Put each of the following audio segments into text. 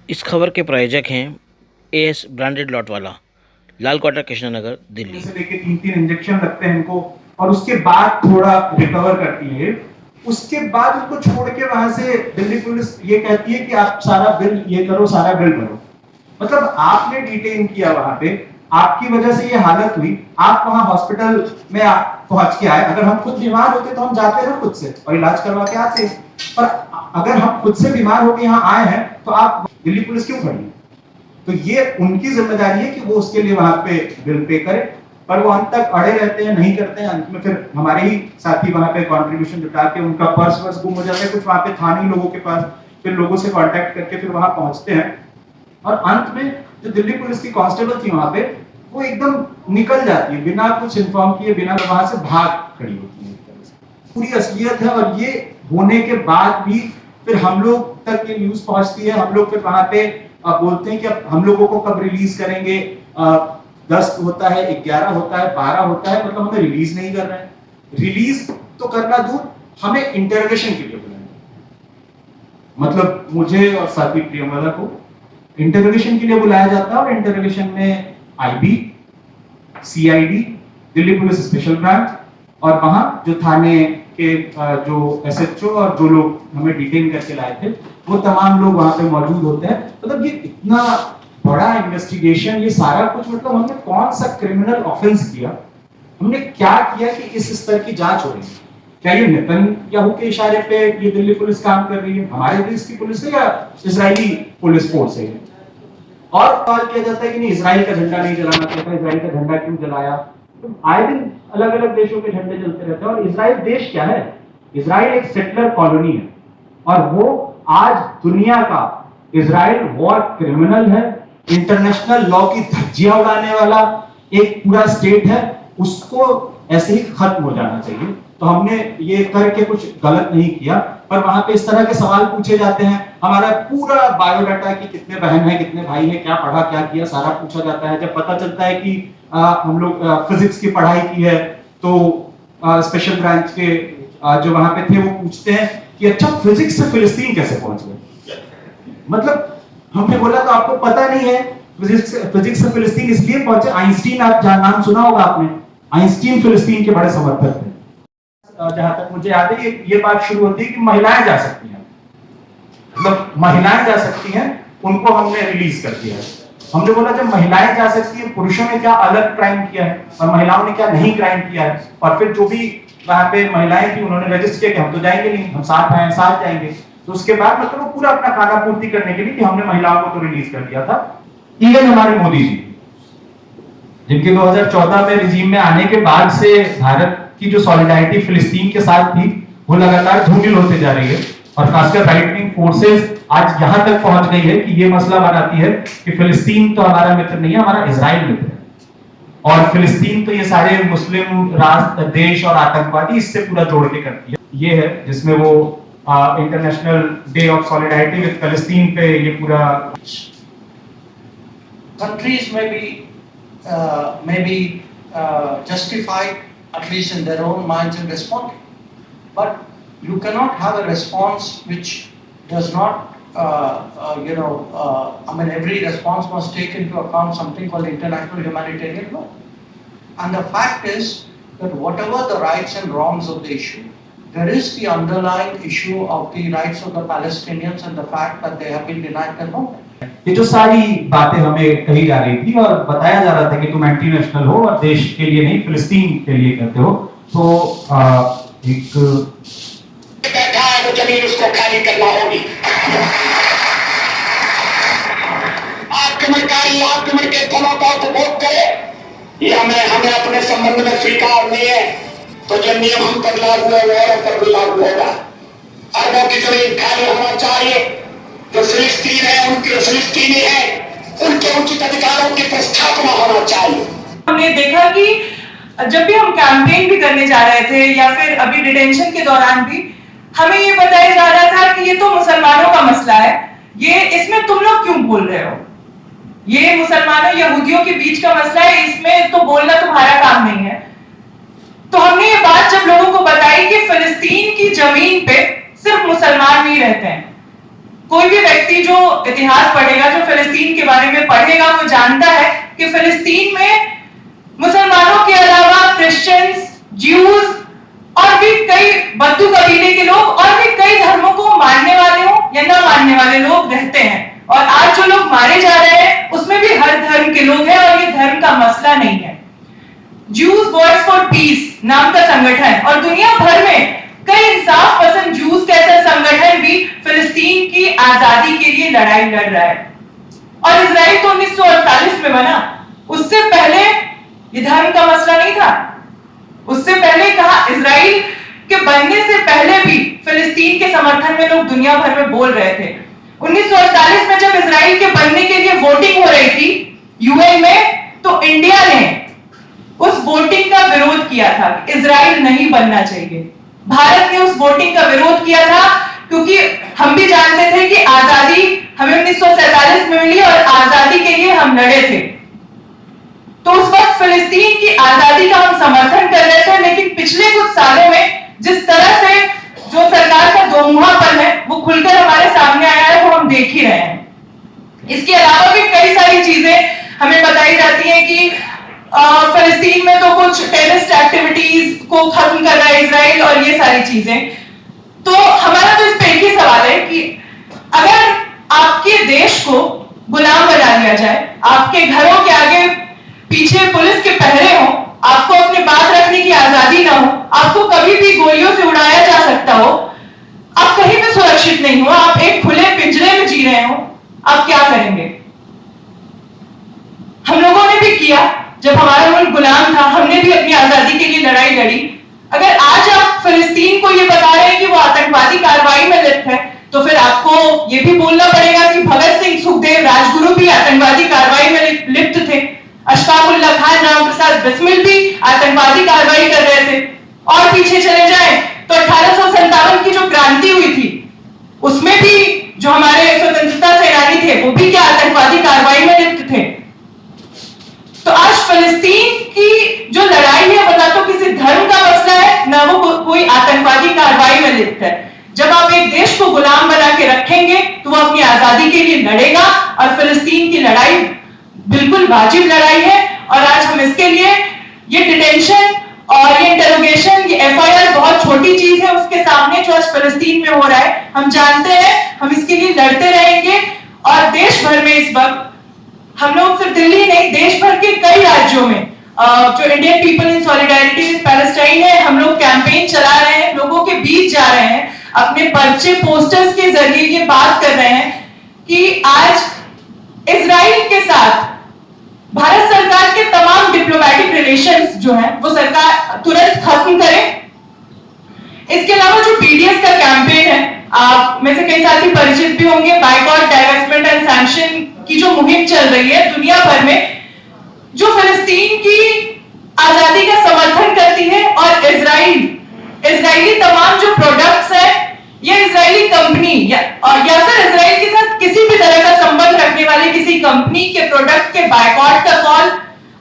इस खबर के प्रायोजक हैं एएस ब्रांडेड लॉट वाला, लाल क्वार्टर, कृष्णनगर, दिल्ली। से लेके 3-3 इंजेक्शन लगते हैं इनको और उसके बाद थोड़ा रिकवर करती है। उसके बाद उनको छोड़ के वहां से दिल्ली पुलिस ये कहती है कि आप सारा बिल ये करो, सारा बिल भरो। मतलब आपने डिटेन किया वहां पे, आपकी वजह से ये हालत हुई, आप वहां हॉस्पिटल में पहुंच के आए। अगर हम खुद बीमार होते तो हम जाते ना खुद से और इलाज करवा के आते, पर अगर हम खुद से बीमार होकर यहाँ आए हैं तो आप दिल्ली पुलिस क्यों खड़ी है? तो ये उनकी जिम्मेदारी है कि वो उसके लिए वहां पे बिल पे करे, पर वो अंत तक अड़े रहते हैं, नहीं करते हैं। अंत में फिर हमारे ही साथी वहां पे कंट्रीब्यूशन जुटा के उनका पर्स वर्स गुम हो जाता है, कुछ वहां पे था नहीं लोगों के पास, फिर लोगों से कांटेक्ट करके फिर वहां पहुंचते हैं और अंत में जो दिल्ली पुलिस की कांस्टेबल थी वहां पे, वो एकदम निकल जाती है बिना कुछ इन्फॉर्म किए, बिना वहां से भाग खड़ी होती है। पूरी असलियत है और ये होने के बाद भी फिर हम लोग तक ये न्यूज पहुंचती है। हम लोग फिर वहां पे बोलते हैं कि अब हम लोगों को कब रिलीज करेंगे। 10 होता है, 11 होता है, 12 होता है, मतलब हमें रिलीज नहीं कर रहे हैं। रिलीज तो करना दूर, हमें इंटरोगेशन के लिए बुलाया, मतलब मुझे और साथी प्रियंवदा को इंटरोगेशन के लिए बुलाया जाता है और इंटरोगेशन में IB, CID, Delhi police special branch और वहां जो थाने के जो एसएचओ और जो लोग हमें डिटेन करके लाए थे वो तमाम लोग वहां पे मौजूद होते हैं। मतलब ये इतना बड़ा इन्वेस्टिगेशन, ये सारा कुछ, मतलब हमने कौन सा क्रिमिनल ऑफेंस किया, हमने क्या किया कि इस स्तर की जांच हो रही है? क्या ये नेतन्याहू के इशारे पे ये दिल्ली पुलिस काम कर रही है, हमारे देश की पुलिस है या इजरायली पुलिस फोर्स है? और सवाल किया जाता है कि नहीं इजराइल का झंडा नहीं जलाना चाहिए, इजराइल का झंडा क्यों जलाया? तो आए दिन अलग अलग देशों के झंडे जलते रहते हैं। और इजराइल देश क्या है? इजराइल एक सेटलर कॉलोनी है और वो आज दुनिया का, इजराइल वॉर क्रिमिनल है, इंटरनेशनल लॉ की धज्जियां उड़ाने वाला एक पूरा स्टेट है, उसको ऐसे ही खत्म हो जाना चाहिए। तो हमने ये करके कुछ गलत नहीं किया, पर वहां पे इस तरह के सवाल पूछे जाते हैं। हमारा पूरा बायोडाटा कि कितने बहन है, कितने भाई है, क्या पढ़ा, क्या किया, सारा पूछा जाता है। जब पता चलता है कि हम लोग फिजिक्स की पढ़ाई की है तो स्पेशल ब्रांच के जो वहां पे थे वो पूछते हैं कि अच्छा फिजिक्स से फिलिस्तीन कैसे पहुंच गए? मतलब हमने बोला तो आपको पता नहीं है फिजिक्स से फिलिस्तीन इसलिए पहुंचे। आइंस्टीन, आप नाम सुना होगा आपने, आइंस्टीन फिलिस्तीन के बड़े समर्थक थे। जहां तक मुझे याद है ये बात शुरू होती है कि महिलाएं जा सकती हैं, मतलब महिलाएं जा सकती हैं, उनको हमने रिलीज कर दिया। हमने बोला जब महिलाएं जा सकती हैं, पुरुषों ने क्या अलग क्राइम किया है और महिलाओं ने क्या नहीं क्राइम किया है? और फिर जो भी वहां पे महिलाएं थी उन्होंने रजिस्टर किया कि हम तो जाएंगे नहीं, हम साथ आए, साथ जाएंगे। तो उसके बाद मतलब वो पूरा अपना खाना पूर्ति करने के लिए कि हमने महिलाओं को तो रिलीज कर दिया था। इवन हमारे मोदी जी, जिनके 2014 में रिजीम में आने के बाद से भारत की जो सॉलिडारिटी फिलिस्तीन के साथ थी वो लगातार धूमिल होते जा रही है और खासकर राइट विंग फोर्सेस आज यहां तक पहुंच गई है कि ये मसला बनाती है कि फिलिस्तीन तो हमारा मित्र नहीं है, हमारा इजराइल मित्र है और फिलिस्तीन तो ये सारे मुस्लिम राष्ट्र, देश और आतंकवादी इससे पूरा जोड़ के करती है। ये है जिसमें वो international day of solidarity with फिलिस्तीन पे ये पूरा countries may be justified at least in their own minds in responding, but you cannot have a response which does not I mean every response must take into account something called international humanitarian law, and the fact is that whatever the rights and wrongs of the issue, there is the underlying issue of the rights of the Palestinians and the fact that they have been denied their homeland. ये जो सारी बातें हमें कही जा रही थी और बताया जा रहा था कि तुम एंटी नेशनल हो और देश के लिए नहीं फिलिस्तीन के लिए करते हो, तो एक जमीन उसको खाली करना होगी। आक्रमण के फलों का उपभोग करे, ये हमें अपने संबंध में स्वीकार नहीं है, तो जो नियम हम पर लागू है वो औरों पर भी लागू होगा। अरबों की जमीन खाली होना चाहिए, जो फिलिस्तीन है उनके फिलिस्तीनी है, उनके उचित अधिकारों की प्रस्थापना होना चाहिए। हमने देखा कि जब भी हम कैंपेन भी करने जा रहे थे या फिर अभी डिटेंशन के दौरान भी हमें ये बताया जा रहा था कि ये तो मुसलमानों का मसला है, ये इसमें तुम लोग क्यों बोल रहे हो, ये मुसलमानों यहूदियों के बीच का मसला है, इसमें तो बोलना तुम्हारा काम नहीं है। तो हमने ये बात जब लोगों को बताई कि फिलिस्तीन की जमीन पे सिर्फ मुसलमान नहीं रहते हैं, कोई भी व्यक्ति जो इतिहास पढ़ेगा, जो फिलिस्तीन के बारे में पढ़ेगा, वो जानता है कि फिलिस्तीन में मुसलमानों के अलावा क्रिश्चियंस, ज्यूज और भी कई बद्दू कबीले के लोग और भी कई धर्मों को मानने वाले हो या न मानने वाले लोग रहते हैं। और आज जो लोग मारे जा रहे हैं उसमें भी हर धर्म के लोग हैं और ये धर्म का मसला नहीं है। ज्यूज वॉइस फॉर पीस नाम का संगठन और दुनिया भर में कई इंसाफ पसंद ज्यूज का ऐसा संगठन भी फिलिस्तीन की आजादी के लिए लड़ाई लड़ रहा है। और इजराइल तो 1948 में बना, उससे पहले ये धर्म का मसला नहीं था। उससे पहले कहा, इजराइल के बनने से पहले भी फिलिस्तीन के समर्थन में लोग दुनिया भर में बोल रहे थे। 1948 में जब इजराइल के बनने के लिए वोटिंग हो रही थी यूएन में, तो इंडिया ने उस वोटिंग का विरोध किया था। इजराइल नहीं बनना चाहिए। भारत ने उस वोटिंग का विरोध किया था क्योंकि हम भी जानते थे कि आजादी हमें 1947 में मिली और आजादी के लिए हम लड़े थे। तो उस वक्त फिलिस्तीन की आजादी का हम समर्थन कर रहे थे, लेकिन पिछले कुछ सालों में जिस तरह से जो सरकार का दोमुहापन है वो खुलकर हमारे सामने आया है, वो हम देख ही रहे हैं। इसके अलावा भी कई सारी चीजें हमें बताई जाती हैं कि फिलिस्तीन में तो कुछ टेररिस्ट एक्टिविटीज को खत्म कर रहा है इजराइल और ये सारी चीजें। तो हमारा तो इस पे एक ही सवाल है कि अगर आपके देश को गुलाम बना दिया जाए, आपके घरों के आगे पीछे पुलिस के पहरे हो, आपको अपनी बात रखने की आजादी ना हो, आपको कभी भी गोलियों से उड़ाया जा सकता हो, आप कहीं भी सुरक्षित नहीं हो, आप एक खुले पिंजरे में जी रहे हो, आप क्या करेंगे? हम लोगों ने भी किया, जब हमारा मुल्क गुलाम था हमने भी अपनी आजादी के लिए लड़ाई लड़ी। अगर आज आप फिलिस्तीन को ये बता रहे हैं कि वो आतंकवादी कार्रवाई में लिप्त है, तो फिर आपको ये भी बोलना पड़ेगा कि भगत सिंह, सुखदेव, राजगुरु भी आतंकवादी कार्रवाई में लिप्त थे। अशफाक उल्लाह खान, राम प्रसाद बिस्मिल भी आतंकवादी कार्रवाई कर रहे थे। और पीछे चले जाएं तो 1857 की जो क्रांति हुई थी उसमें भी जो हमारे स्वतंत्रता सेनानी थे वो भी क्या आतंकवादी कार्रवाई में लिप्त थे। तो आज फिलिस्तीन की जो लड़ाई है वो ना तो किसी धर्म का मसला है, ना वो कोई आतंकवादी कार्रवाई में लिप्त है। जब आप एक देश को गुलाम बना के रखेंगे तो वो अपनी आजादी के लिए लड़ेगा और फिलिस्तीन की लड़ाई बिल्कुल वाजिब लड़ाई है। और आज हम इसके लिए ये डिटेंशन और ये इंटरोगेशन, ये एफआईआर बहुत छोटी चीज है उसके सामने जो आज फिलिस्तीन में हो रहा है। हम जानते हैं हम इसके लिए लड़ते रहेंगे और देश भर में इस वक्त हम लोग सिर्फ दिल्ली नहीं, देश भर के कई राज्यों में जो Indian people in solidarity with Palestine है, हम लोग कैंपेन चला रहे हैं, लोगों के बीच जा रहे हैं, अपने पर्चे पोस्टर्स के जरिए ये बात कर रहे हैं कि आज इजराइल के साथ भारत सरकार के तमाम डिप्लोमेटिक रिलेशंस जो हैं वो सरकार तुरंत खत्म करे। इसके अलावा जो पीडीएस का कैंपेन है, आप में से कई साथी परिचित भी होंगे, बाइकॉट, डाइवर्समेंट एंड सैंक्शन की जो मुहिम चल रही है दुनिया भर में, जो फिलिस्तीन की आजादी का समर्थन करती है और इजरायली तमाम जो प्रोडक्ट्स है या इजरायली कंपनी या फिर इजराइल के साथ किसी भी तरह का संबंध रखने वाले किसी कंपनी के प्रोडक्ट के बायकॉट का कॉल,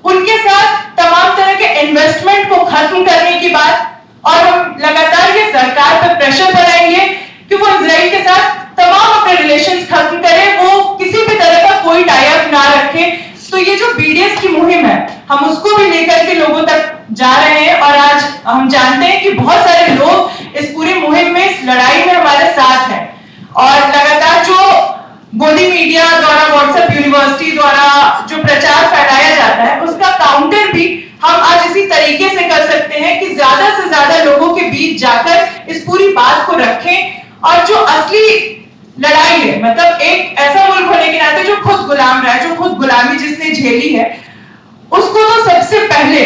उनके साथ तमाम तरह के इन्वेस्टमेंट को खत्म करने की बात। और हम लगातार ये सरकार पर प्रेशर बनाएंगे कि वो इजराइल के साथ तमाम अपने रिलेशंस खत्म करे, वो किसी भी तरह का कोई टाई अप ना रखे। तो ये जो बीडीएस की मुहिम है हम उसको भी लेकर के लोगों तक जा रहे हैं और आज हम जानते हैं कि बहुत सारे लोग इस पूरी मुहिम में, इस लड़ाई में हमारे साथ हैं। और लगातार जो गोदी मीडिया द्वारा, व्हाट्सएप यूनिवर्सिटी द्वारा जो प्रचार फैलाया जाता है उसका काउंटर भी हम आज इसी तरीके से कर सकते हैं कि ज्यादा से ज्यादा लोगों के बीच जाकर इस पूरी बात को रखें। और जो असली लड़ाई है, मतलब एक ऐसा मुल्क होने के नाते जो खुद गुलाम रहा है, जो खुद गुलामी जिसने झेली है, उसको तो सबसे पहले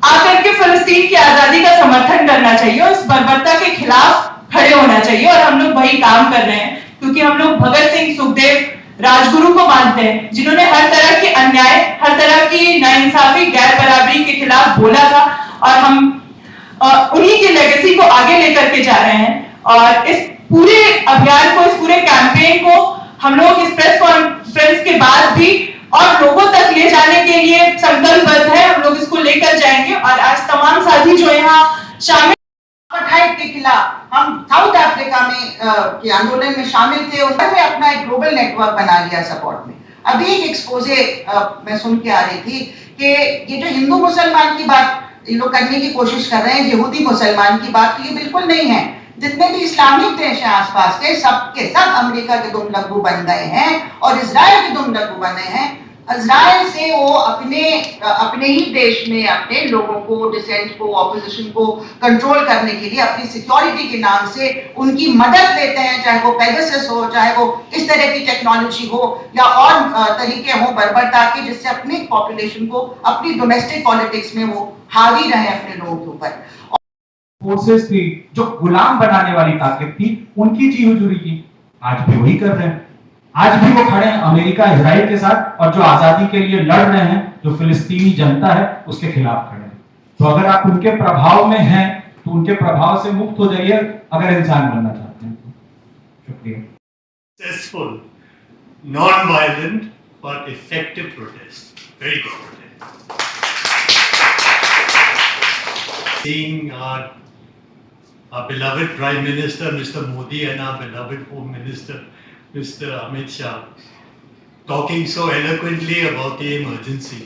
आकर के फिलिस्तीन की आजादी का समर्थन करना चाहिए और इस बर्बरता के खिलाफ खड़े होना चाहिए। और हम लोग वही काम कर रहे हैं क्योंकि हम लोग भगत सिंह, सुखदेव, राजगुरु को मानते हैं जिन्होंने हर तरह के अन्याय, हर तरह की नाइंसाफी, गैर बराबरी के खिलाफ बोला था और हम उन्हीं की लेगेसी को आगे लेकर के जा रहे हैं। और इस पूरे अभियान को, इस पूरे कैंपेन को हम लोग इस प्रेस कॉन्फ्रेंस के बाद भी और लोगों तक ले जाने के लिए संकल्पबद्ध है। हम लोग इसको लेकर जाएंगे और आज तमाम साथी जो यहाँ शामिल अपार्थाइड के खिलाफ हम साउथ अफ्रीका में के आंदोलन में शामिल थे, उन्होंने अपना एक ग्लोबल नेटवर्क बना लिया सपोर्ट में। अभी एक एक्सपोजे मैं सुन के आ रही थी कि ये जो हिंदू मुसलमान की बात ये लोग करने की कोशिश कर रहे हैं, यहूदी मुसलमान की बात, तो ये बिल्कुल नहीं है। जितने भी इस्लामिक देश हैं आसपास के सब अमेरिका के दुम लग्गू बन गए हैं और इजराइल के दुम लग्गू बने हैं। इजराइल से वो अपने ही देश में अपने लोगों को, डिसेंट को, ऑपोजिशन को कंट्रोल करने के लिए अपनी सिक्योरिटी के नाम से उनकी मदद लेते हैं, चाहे वो पेगासस हो, चाहे वो इस तरह की टेक्नोलॉजी हो या और तरीके हो बर्बरता के, जिससे अपनी पॉपुलेशन को अपनी डोमेस्टिक पॉलिटिक्स में वो हावी रहे अपने लोगों के ऊपर। फोर्सेस थी जो गुलाम बनाने वाली ताकत थी, उनकी जी हुजूरी की। आज भी वही कर रहे हैं। आज भी वो खड़े हैं अमेरिका इजराइल के साथ, और जो आजादी के लिए लड़ रहे हैं, जो फिलिस्तीनी जनता है, उसके खिलाफ खड़े हैं। तो अगर आप उनके प्रभाव में हैं तो उनके प्रभाव से मुक्त हो जाइए, अगर इंसान बनना चाहते हैं तो। शुक्रिया। Successful, non-violent but effective protest. Very good. Seeing our beloved Prime Minister Mr. Modi and our beloved Home Minister Mr. Amit Shah talking so eloquently about the emergency.